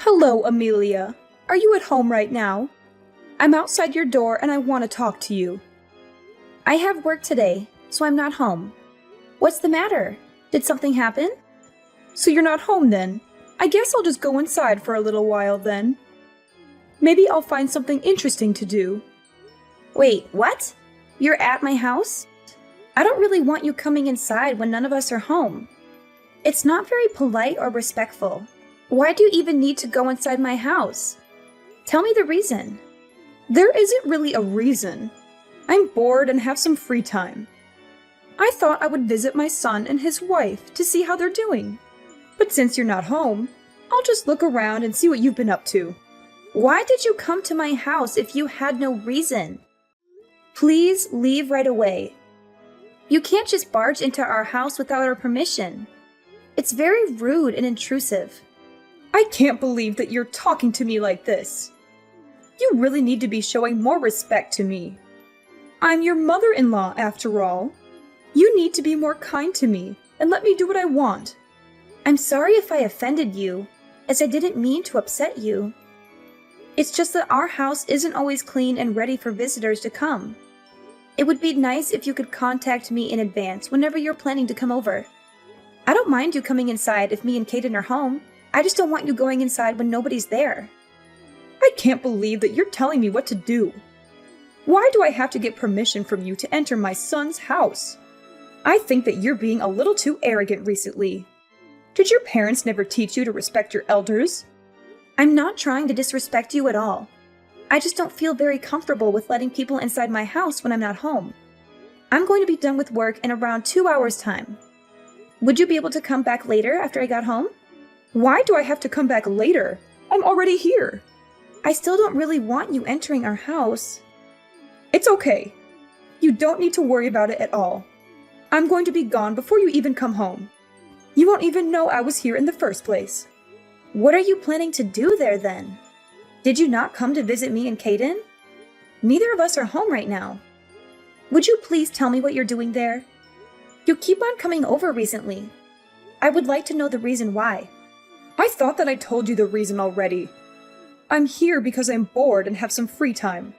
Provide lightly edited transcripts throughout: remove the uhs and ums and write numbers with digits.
Hello, Amelia. Are you at home right now? I'm outside your door and I want to talk to you. I have work today, so I'm not home. What's the matter? Did something happen? So you're not home then? I guess I'll just go inside for a little while then. Maybe I'll find something interesting to do. Wait, what? You're at my house? I don't really want you coming inside when none of us are home. It's not very polite or respectful. Why do you even need to go inside my house? Tell me the reason. There isn't really a reason. I'm bored and have some free time. I thought I would visit my son and his wife to see how they're doing. But since you're not home, I'll just look around and see what you've been up to. Why did you come to my house if you had no reason? Please leave right away. You can't just barge into our house without our permission. It's very rude and intrusive. I can't believe that you're talking to me like this. You really need to be showing more respect to me. I'm your mother-in-law, after all. You need to be more kind to me and let me do what I want. I'm sorry if I offended you, as I didn't mean to upset you. It's just that our house isn't always clean and ready for visitors to come. It would be nice if you could contact me in advance whenever you're planning to come over. I don't mind you coming inside if me and Kaden are home. I just don't want you going inside when nobody's there. I can't believe that you're telling me what to do. Why do I have to get permission from you to enter my son's house? I think that you're being a little too arrogant recently. Did your parents never teach you to respect your elders? I'm not trying to disrespect you at all. I just don't feel very comfortable with letting people inside my house when I'm not home. I'm going to be done with work in around 2 hours' time. Would you be able to come back later after I got home? Why do I have to come back later? I'm already here. I still don't really want you entering our house. It's okay. You don't need to worry about it at all. I'm going to be gone before you even come home. You won't even know I was here in the first place. What are you planning to do there then? Did you not come to visit me and Kaden? Neither of us are home right now. Would you please tell me what you're doing there? You keep on coming over recently. I would like to know the reason why. I thought that I told you the reason already. I'm here because I'm bored and have some free time.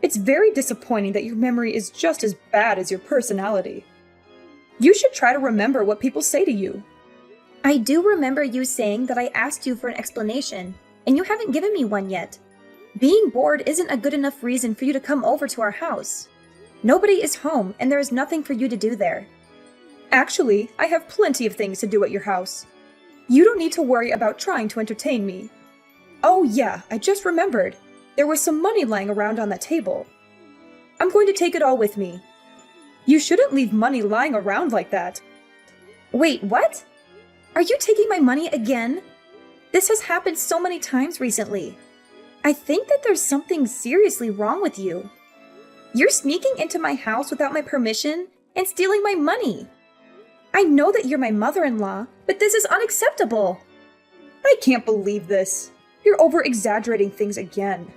It's very disappointing that your memory is just as bad as your personality. You should try to remember what people say to you. I do remember you saying that I asked you for an explanation, and you haven't given me one yet. Being bored isn't a good enough reason for you to come over to our house. Nobody is home, and there is nothing for you to do there. Actually, I have plenty of things to do at your house. You don't need to worry about trying to entertain me. Oh yeah, I just remembered. There was some money lying around on that table. I'm going to take it all with me. You shouldn't leave money lying around like that. Wait, what? Are you taking my money again? This has happened so many times recently. I think that there's something seriously wrong with you. You're sneaking into my house without my permission and stealing my money. I know that you're my mother-in-law, but this is unacceptable. I can't believe this. You're over-exaggerating things again.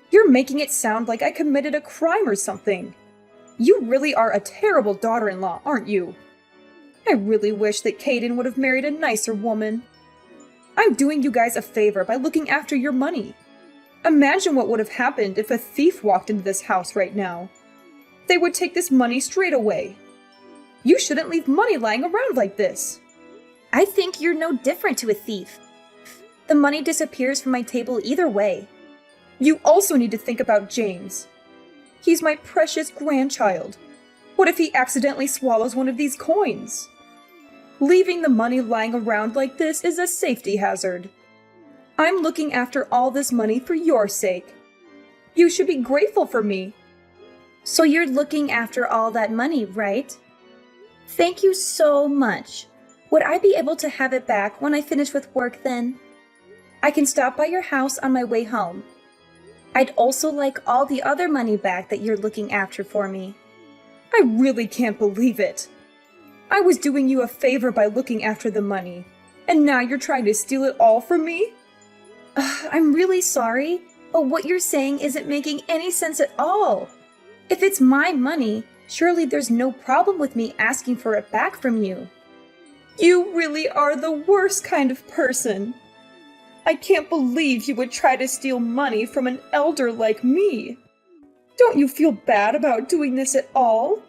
You're making it sound like I committed a crime or something. You really are a terrible daughter-in-law, aren't you? I really wish that Kaden would have married a nicer woman. I'm doing you guys a favor by looking after your money. Imagine what would have happened if a thief walked into this house right now. They would take this money straight away. You shouldn't leave money lying around like this. I think you're no different to a thief. The money disappears from my table either way. You also need to think about James. He's my precious grandchild. What if he accidentally swallows one of these coins? Leaving the money lying around like this is a safety hazard. I'm looking after all this money for your sake. You should be grateful for me. So you're looking after all that money, right? Thank you so much. Would I be able to have it back when I finish with work then? I can stop by your house on my way home. I'd also like all the other money back that you're looking after for me. I really can't believe it. I was doing you a favor by looking after the money, and now you're trying to steal it all from me? I'm really sorry, but what you're saying isn't making any sense at all. If it's my money, surely there's no problem with me asking for it back from you. You really are the worst kind of person. I can't believe you would try to steal money from an elder like me. Don't you feel bad about doing this at all?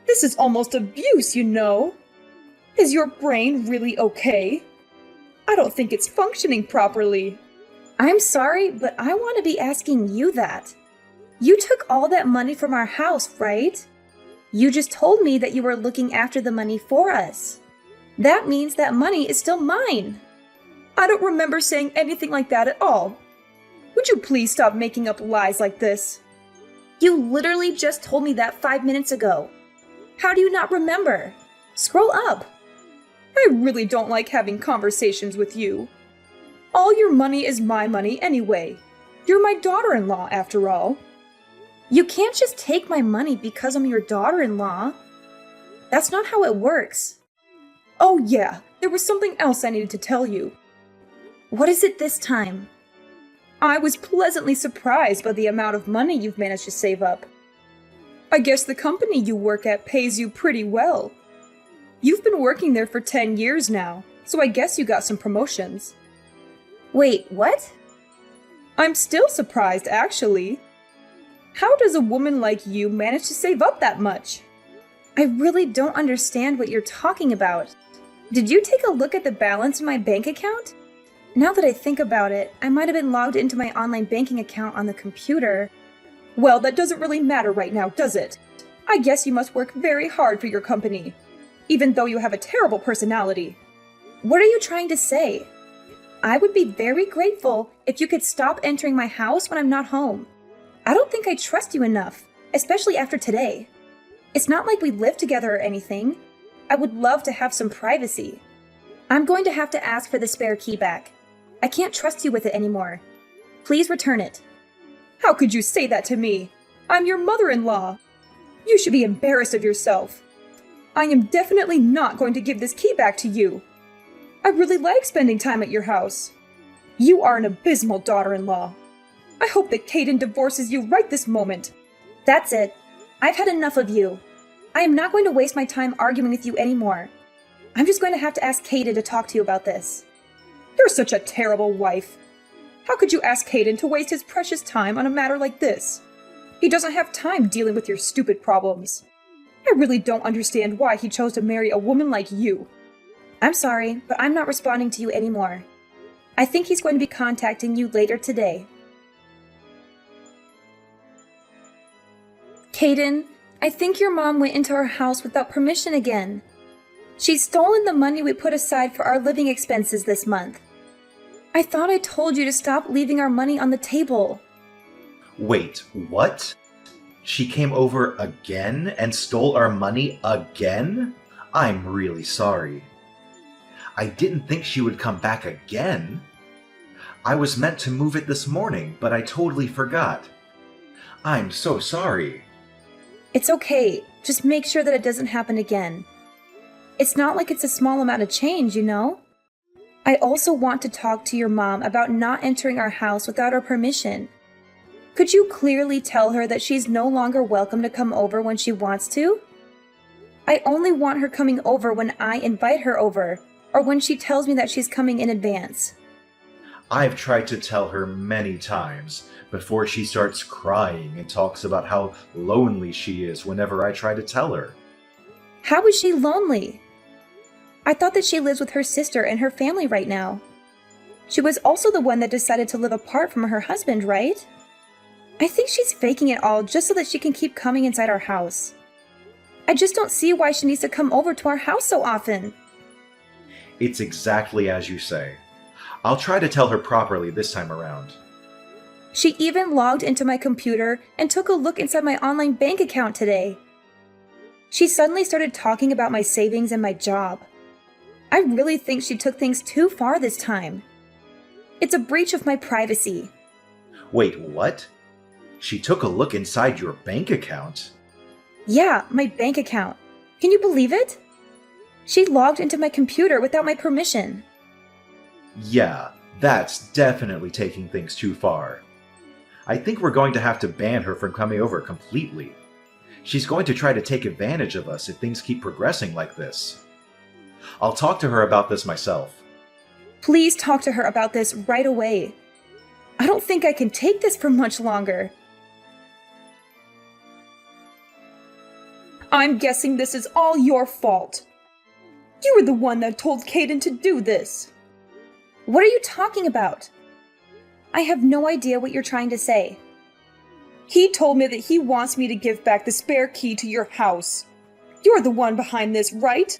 This is almost abuse, you know. Is your brain really okay? I don't think it's functioning properly. I'm sorry, but I want to be asking you that. You took all that money from our house, right? You just told me that you were looking after the money for us. That means that money is still mine. I don't remember saying anything like that at all. Would you please stop making up lies like this? You literally just told me that 5 minutes ago. How do you not remember? Scroll up. I really don't like having conversations with you. All your money is my money anyway. You're my daughter-in-law, after all. You can't just take my money because I'm your daughter-in-law. That's not how it works. Oh yeah, there was something else I needed to tell you. What is it this time? I was pleasantly surprised by the amount of money you've managed to save up. I guess the company you work at pays you pretty well. You've been working there for 10 years now, so I guess you got some promotions. Wait, what? I'm still surprised, actually. How does a woman like you manage to save up that much? I really don't understand what you're talking about. Did you take a look at the balance in my bank account? Now that I think about it, I might have been logged into my online banking account on the computer. Well, that doesn't really matter right now, does it? I guess you must work very hard for your company, even though you have a terrible personality. What are you trying to say? I would be very grateful if you could stop entering my house when I'm not home. I don't think I trust you enough, especially after today. It's not like we live together or anything. I would love to have some privacy. I'm going to have to ask for the spare key back. I can't trust you with it anymore. Please return it. How could you say that to me? I'm your mother-in-law. You should be embarrassed of yourself. I am definitely not going to give this key back to you. I really like spending time at your house. You are an abysmal daughter-in-law. I hope that Caden divorces you right this moment. That's it. I've had enough of you. I am not going to waste my time arguing with you anymore. I'm just going to have to ask Caden to talk to you about this. You're such a terrible wife. How could you ask Caden to waste his precious time on a matter like this? He doesn't have time dealing with your stupid problems. I really don't understand why he chose to marry a woman like you. I'm sorry, but I'm not responding to you anymore. I think he's going to be contacting you later today. Caden, I think your mom went into our house without permission again. She's stolen the money we put aside for our living expenses this month. I thought I told you to stop leaving our money on the table. Wait, what? She came over again and stole our money again? I'm really sorry. I didn't think she would come back again. I was meant to move it this morning, but I totally forgot. I'm so sorry. It's okay. Just make sure that it doesn't happen again. It's not like it's a small amount of change, you know? I also want to talk to your mom about not entering our house without our permission. Could you clearly tell her that she's no longer welcome to come over when she wants to? I only want her coming over when I invite her over, or when she tells me that she's coming in advance. I've tried to tell her many times before she starts crying and talks about how lonely she is whenever I try to tell her. How is she lonely? I thought that she lives with her sister and her family right now. She was also the one that decided to live apart from her husband, right? I think she's faking it all just so that she can keep coming inside our house. I just don't see why she needs to come over to our house so often. It's exactly as you say. I'll try to tell her properly this time around. She even logged into my computer and took a look inside my online bank account today. She suddenly started talking about my savings and my job. I really think she took things too far this time. It's a breach of my privacy. Wait, what? She took a look inside your bank account? Yeah, my bank account. Can you believe it? She logged into my computer without my permission. Yeah, that's definitely taking things too far. I think we're going to have to ban her from coming over completely. She's going to try to take advantage of us if things keep progressing like this. I'll talk to her about this myself. Please talk to her about this right away. I don't think I can take this for much longer. I'm guessing this is all your fault. You were the one that told Caden to do this. What are you talking about? I have no idea what you're trying to say. He told me that he wants me to give back the spare key to your house. You're the one behind this, right?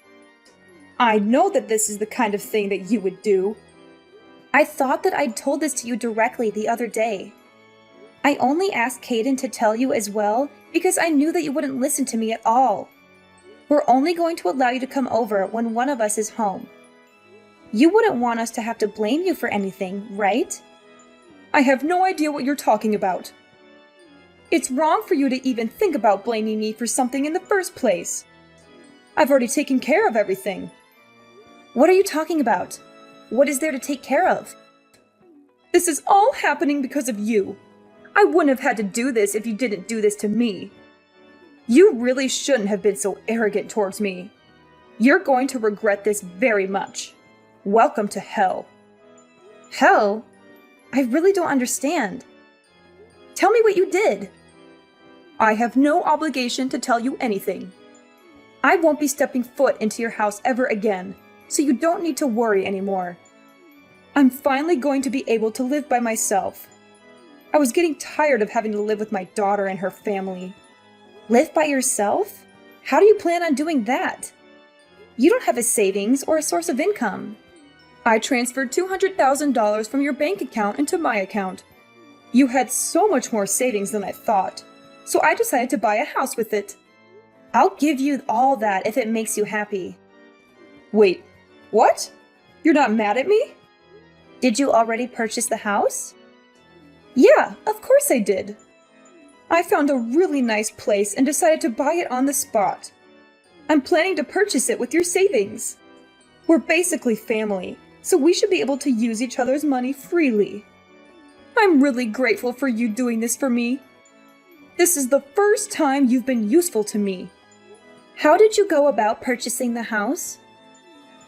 I know that this is the kind of thing that you would do. I thought that I'd told this to you directly the other day. I only asked Caden to tell you as well because I knew that you wouldn't listen to me at all. We're only going to allow you to come over when one of us is home. You wouldn't want us to have to blame you for anything, right? I have no idea what you're talking about. It's wrong for you to even think about blaming me for something in the first place. I've already taken care of everything. What are you talking about? What is there to take care of? This is all happening because of you. I wouldn't have had to do this if you didn't do this to me. You really shouldn't have been so arrogant towards me. You're going to regret this very much. Welcome to hell. Hell? I really don't understand. Tell me what you did. I have no obligation to tell you anything. I won't be stepping foot into your house ever again, so you don't need to worry anymore. I'm finally going to be able to live by myself. I was getting tired of having to live with my daughter and her family. Live by yourself? How do you plan on doing that? You don't have a savings or a source of income. I transferred $200,000 from your bank account into my account. You had so much more savings than I thought, so I decided to buy a house with it. I'll give you all that if it makes you happy. Wait, what? You're not mad at me? Did you already purchase the house? Yeah, of course I did. I found a really nice place and decided to buy it on the spot. I'm planning to purchase it with your savings. We're basically family, so we should be able to use each other's money freely. I'm really grateful for you doing this for me. This is the first time you've been useful to me. How did you go about purchasing the house?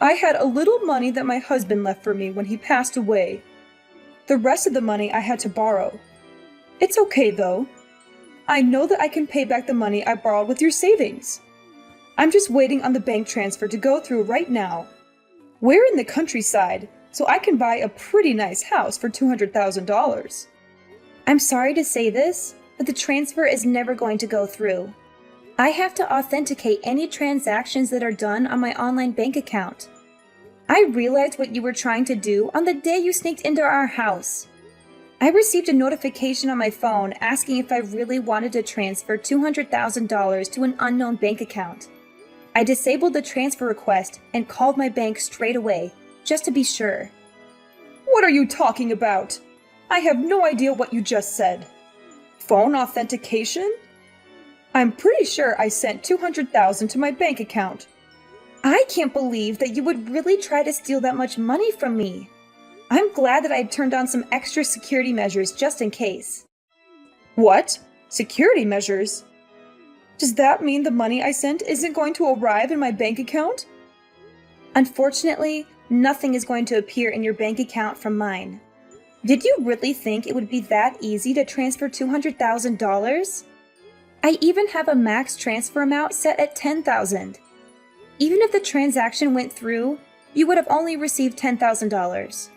I had a little money that my husband left for me when he passed away. The rest of the money I had to borrow. It's okay though. I know that I can pay back the money I borrowed with your savings. I'm just waiting on the bank transfer to go through right now. We're in the countryside, so I can buy a pretty nice house for $200,000. I'm sorry to say this, but the transfer is never going to go through. I have to authenticate any transactions that are done on my online bank account. I realized what you were trying to do on the day you sneaked into our house. I received a notification on my phone asking if I really wanted to transfer $200,000 to an unknown bank account. I disabled the transfer request and called my bank straight away, just to be sure. What are you talking about? I have no idea what you just said. Phone authentication? I'm pretty sure I sent $200,000 to my bank account. I can't believe that you would really try to steal that much money from me. I'm glad that I turned on some extra security measures just in case. What? Security measures? Does that mean the money I sent isn't going to arrive in my bank account? Unfortunately, nothing is going to appear in your bank account from mine. Did you really think it would be that easy to transfer $200,000? I even have a max transfer amount set at $10,000. Even if the transaction went through, you would have only received $10,000.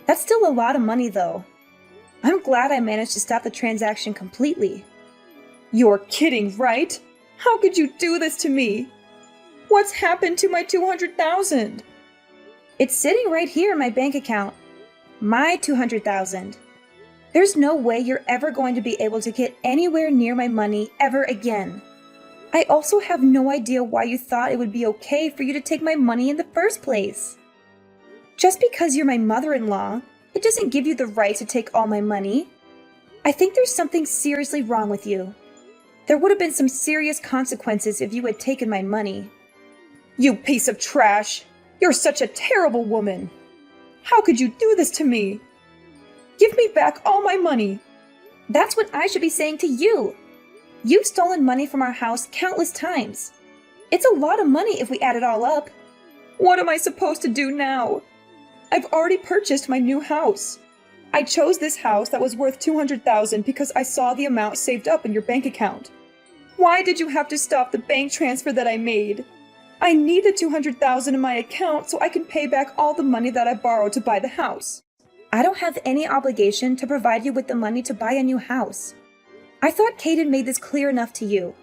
That's still a lot of money though. I'm glad I managed to stop the transaction completely. You're kidding, right? How could you do this to me? What's happened to my $200,000? It's sitting right here in my bank account. My $200,000. There's no way you're ever going to be able to get anywhere near my money ever again. I also have no idea why you thought it would be okay for you to take my money in the first place. Just because you're my mother-in-law, it doesn't give you the right to take all my money. I think there's something seriously wrong with you. There would have been some serious consequences if you had taken my money. You piece of trash! You're such a terrible woman! How could you do this to me? Give me back all my money! That's what I should be saying to you! You've stolen money from our house countless times. It's a lot of money if we add it all up. What am I supposed to do now? I've already purchased my new house. I chose this house that was worth $200,000 because I saw the amount saved up in your bank account. Why did you have to stop the bank transfer that I made? I need the $200,000 in my account so I can pay back all the money that I borrowed to buy the house. I don't have any obligation to provide you with the money to buy a new house. I thought Caden made this clear enough to you.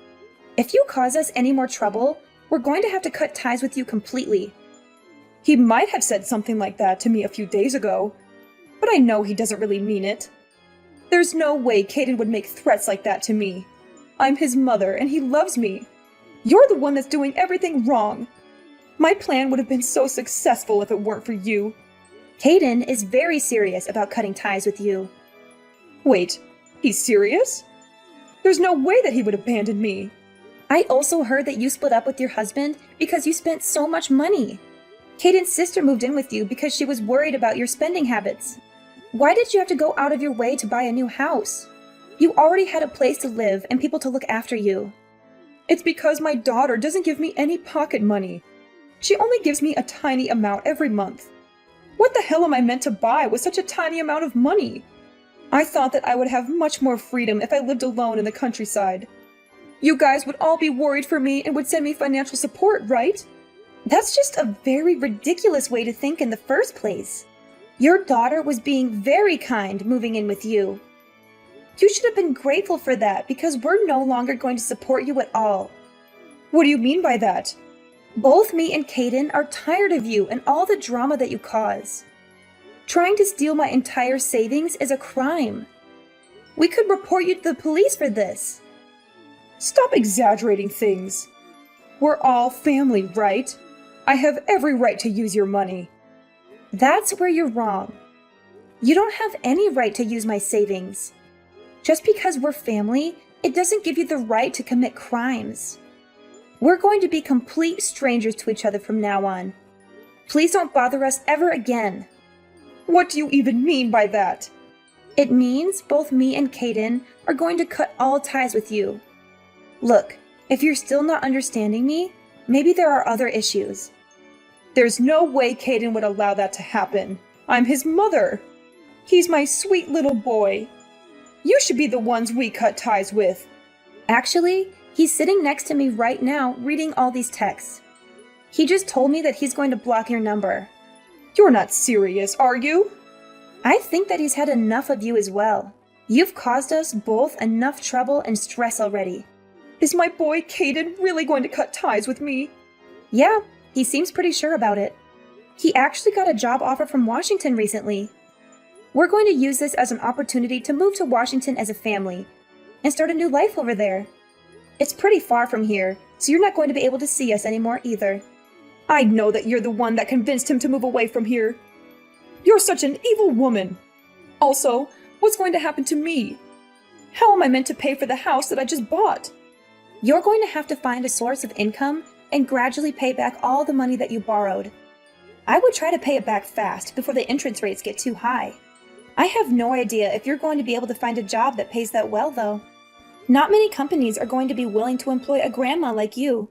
If you cause us any more trouble, we're going to have to cut ties with you completely. He might have said something like that to me a few days ago, but I know he doesn't really mean it. There's no way Caden would make threats like that to me. I'm his mother and he loves me. You're the one that's doing everything wrong. My plan would have been so successful if it weren't for you. Caden is very serious about cutting ties with you. Wait, he's serious? There's no way that he would abandon me. I also heard that you split up with your husband because you spent so much money. Caden's sister moved in with you because she was worried about your spending habits. Why did you have to go out of your way to buy a new house? You already had a place to live and people to look after you. It's because my daughter doesn't give me any pocket money. She only gives me a tiny amount every month. What the hell am I meant to buy with such a tiny amount of money? I thought that I would have much more freedom if I lived alone in the countryside. You guys would all be worried for me and would send me financial support, right? That's just a very ridiculous way to think in the first place. Your daughter was being very kind moving in with you. You should have been grateful for that because we're no longer going to support you at all. What do you mean by that? Both me and Caden are tired of you and all the drama that you cause. Trying to steal my entire savings is a crime. We could report you to the police for this. Stop exaggerating things. We're all family, right? I have every right to use your money. That's where you're wrong. You don't have any right to use my savings. Just because we're family, it doesn't give you the right to commit crimes. We're going to be complete strangers to each other from now on. Please don't bother us ever again. What do you even mean by that? It means both me and Caden are going to cut all ties with you. Look, if you're still not understanding me, maybe there are other issues. There's no way Caden would allow that to happen. I'm his mother. He's my sweet little boy. You should be the ones we cut ties with. Actually, he's sitting next to me right now reading all these texts. He just told me that he's going to block your number. You're not serious, are you? I think that he's had enough of you as well. You've caused us both enough trouble and stress already. Is my boy Caden really going to cut ties with me? Yeah, he seems pretty sure about it. He actually got a job offer from Washington recently. We're going to use this as an opportunity to move to Washington as a family and start a new life over there. It's pretty far from here, so you're not going to be able to see us anymore either. I know that you're the one that convinced him to move away from here. You're such an evil woman. Also, what's going to happen to me? How am I meant to pay for the house that I just bought? You're going to have to find a source of income and gradually pay back all the money that you borrowed. I would try to pay it back fast before the interest rates get too high. I have no idea if you're going to be able to find a job that pays that well, though. Not many companies are going to be willing to employ a grandma like you.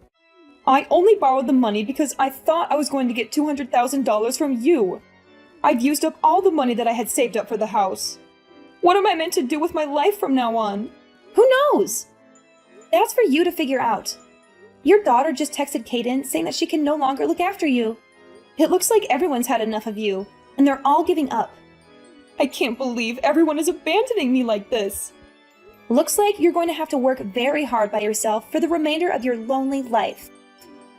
I only borrowed the money because I thought I was going to get $200,000 from you. I've used up all the money that I had saved up for the house. What am I meant to do with my life from now on? Who knows? That's for you to figure out. Your daughter just texted Caden saying that she can no longer look after you. It looks like everyone's had enough of you, and they're all giving up. I can't believe everyone is abandoning me like this. Looks like you're going to have to work very hard by yourself for the remainder of your lonely life.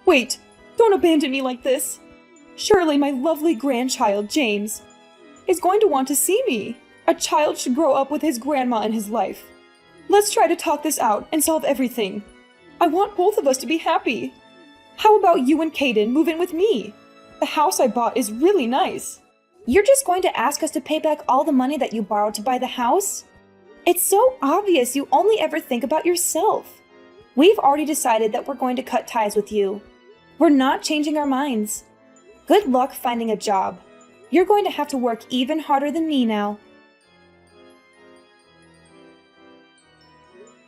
Wait, don't abandon me like this. Surely my lovely grandchild, James, is going to want to see me. A child should grow up with his grandma in his life. Let's try to talk this out and solve everything. I want both of us to be happy. How about you and Caden move in with me? The house I bought is really nice. You're just going to ask us to pay back all the money that you borrowed to buy the house? It's so obvious you only ever think about yourself. We've already decided that we're going to cut ties with you. We're not changing our minds. Good luck finding a job. You're going to have to work even harder than me now.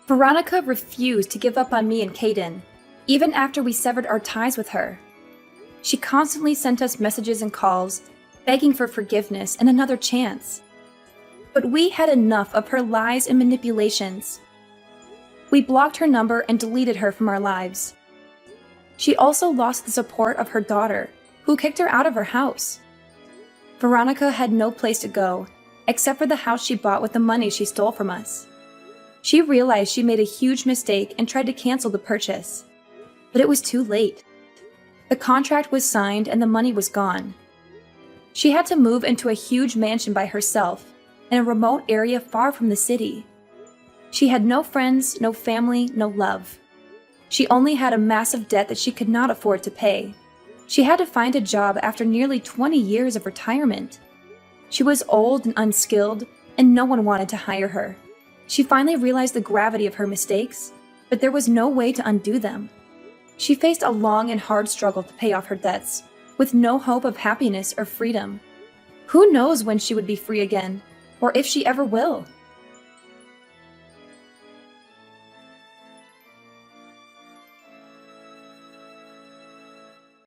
Veronica refused to give up on me and Caden, even after we severed our ties with her. She constantly sent us messages and calls, begging for forgiveness and another chance. But we had enough of her lies and manipulations. We blocked her number and deleted her from our lives. She also lost the support of her daughter, who kicked her out of her house. Veronica had no place to go, except for the house she bought with the money she stole from us. She realized she made a huge mistake and tried to cancel the purchase. But it was too late. The contract was signed and the money was gone. She had to move into a huge mansion by herself, in a remote area far from the city. She had no friends, no family, no love. She only had a massive debt that she could not afford to pay. She had to find a job after nearly 20 years of retirement. She was old and unskilled, and no one wanted to hire her. She finally realized the gravity of her mistakes, but there was no way to undo them. She faced a long and hard struggle to pay off her debts, with no hope of happiness or freedom. Who knows when she would be free again, or if she ever will?